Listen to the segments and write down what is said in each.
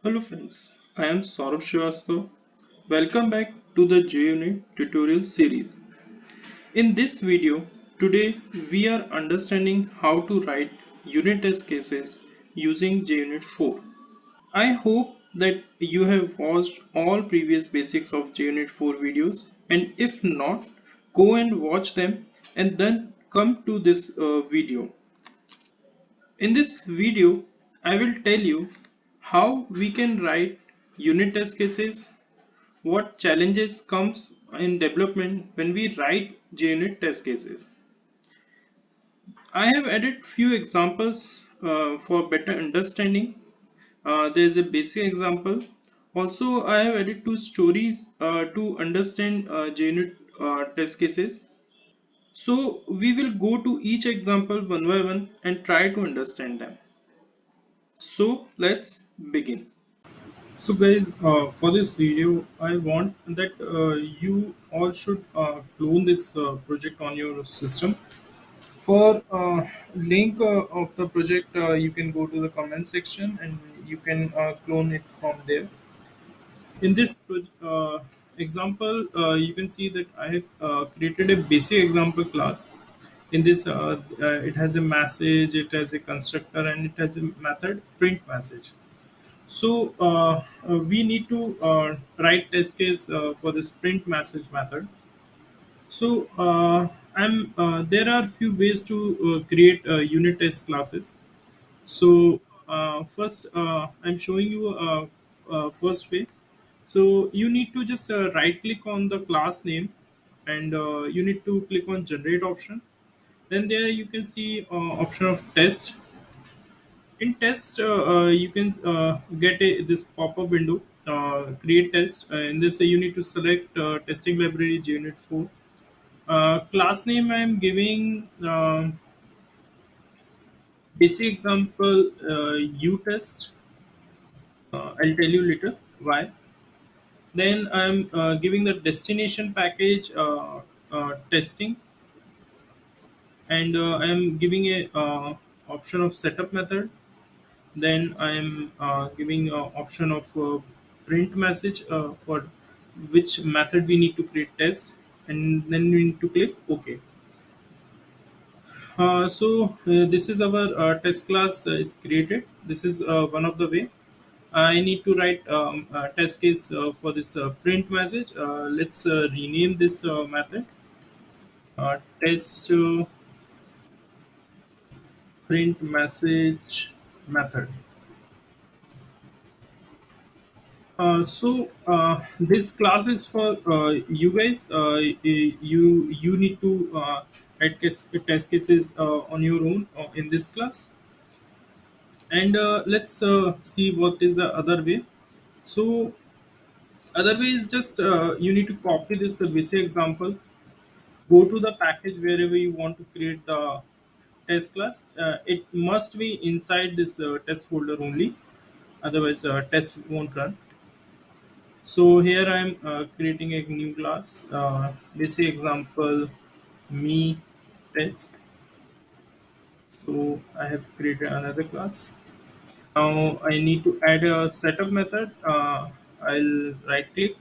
Hello friends, I am Sourabh Shrivastava. Welcome back to the Junit Tutorials series. In this video, today we are understanding how to write unit test cases using JUnit 4. I hope that you have watched all previous basics of JUnit 4 videos, and if not, go and watch them and then come to this video. In this video, I will tell you how we can write unit test cases, what challenges comes in development when we write JUnit test cases. I have added few examples for better understanding. There is a basic example. Also, I have added two stories to understand JUnit test cases. So we will go to each example one by one and try to understand them. So let's begin. So guys, for this video, I want that you all should clone this project on your system. For link of the project, you can go to the comment section and you can clone it from there. In this example, you can see that I have created a basic example class. In this, it has a message, it has a constructor, and it has a method print message. So we need to write test case for this print message method. So there are few ways to create unit test classes. So first, I'm showing you first way. So you need to just right click on the class name, and you need to click on generate option. Then there you can see option of test. In test, you can get this pop-up window, create test. In this, you need to select testing library JUnit 4. Class name I am giving basic example U test. I'll tell you later why. Then I'm giving the destination package testing, and I'm giving a option of setup method. Then I am giving option of print message for which method we need to create test, and then we need to click OK. So this is our test class is created. This is one of the way. I need to write test case for this print message. Let's rename this method test print message method. So this class is for you guys. You need to write test cases on your own in this class. And let's see what is the other way. So other way is just you need to copy this basic example. Go to the package wherever you want to create the test class. It must be inside this test folder only. Otherwise, test won't run. So here I am creating a new class. Basic example me test. So I have created another class. Now I need to add a setup method. I'll right click.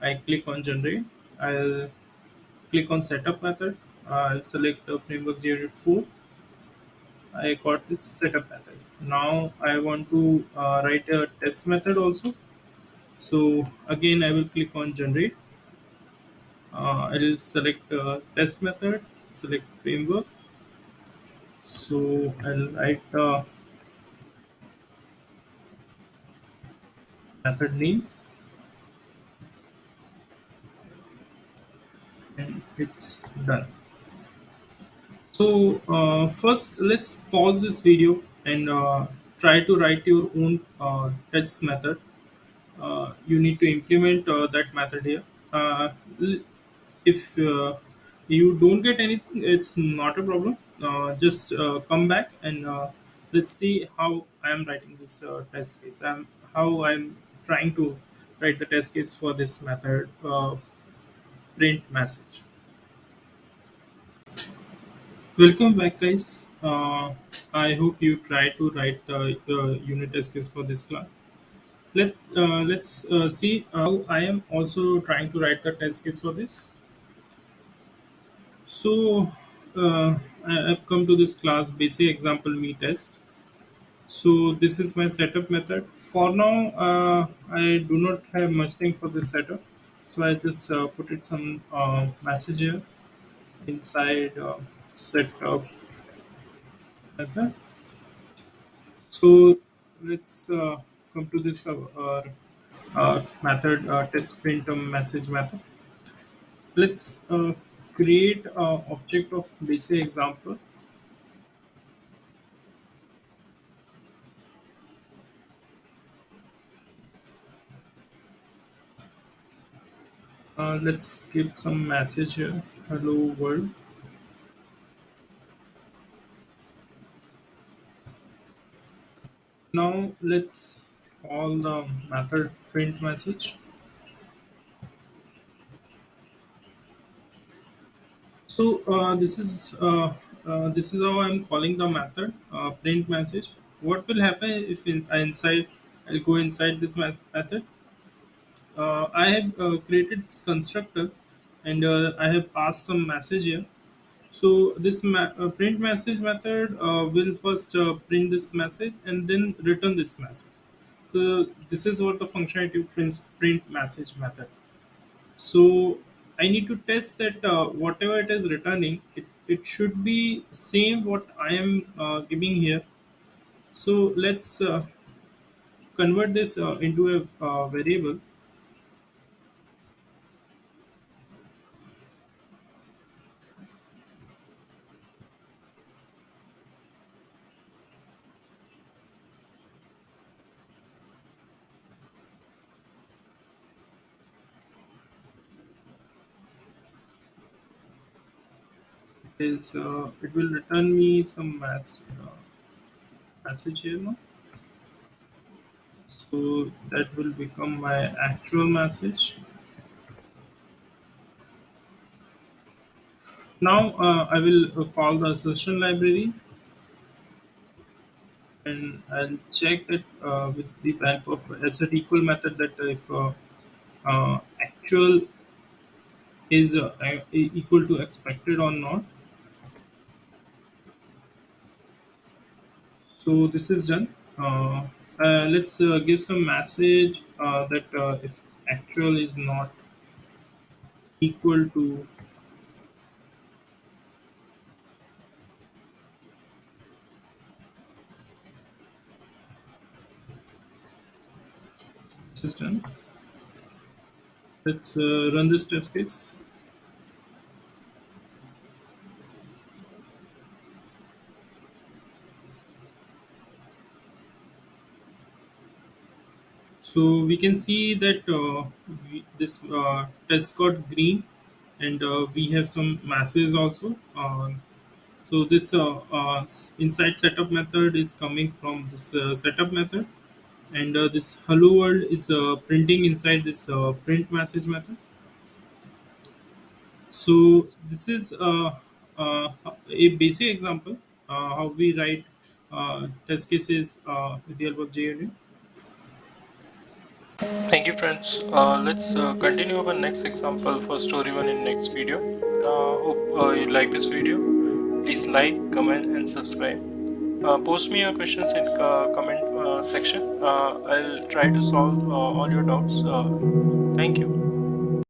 I click on generate. I'll click on setup method. I'll select the framework JUnit 4. I got this setup method. Now I want to write a test method also. So again I will click on generate. I'll select test method, select framework. So I'll write the method name, and it's done. So first let's pause this video and try to write your own test method. You need to implement that method here. L- if you don't get anything, it's not a problem. Just come back and let's see how I am writing this test case. How I'm trying to write the test case for this method print message. Welcome back, guys. I hope you try to write the unit test case for this class. Let's see how I am also trying to write the test case for this. So I've come to this class basic example me test. So this is my setup method. For now, I do not have much thing for this setup. So I just put it some message here inside setup method. So let's come to this method test print message method. Let's create object of basic example. Let's give some message here. Hello world. Now let's call the method print message. So this is how I'm calling the method print message. What will happen if I'll go inside this method. I have created this constructor and I have passed some message here. So this print message method will first print this message and then return this message. So this is what the functionality of print message method. So I need to test that whatever it is returning, it should be same what I am giving here. So let's convert this into a variable. It will return me some message here now. So that will become my actual message. Now I will call the assertion library and I'll check that with the type of asset equal method that if actual is equal to expected or not. So this is done. Let's give some message that if actual is not equal to this is done. Let's run this test case. So we can see that this test got green, and we have some messages also. So this inside setup method is coming from this setup method, and this hello world is printing inside this print message method. So this is a basic example how we write test cases with the help of JUnit. Thank you, friends. Let's continue our next example for story one in next video. Hope you like this video. Please like, comment, and subscribe. Post me your questions in comment section. I'll try to solve all your doubts. Thank you.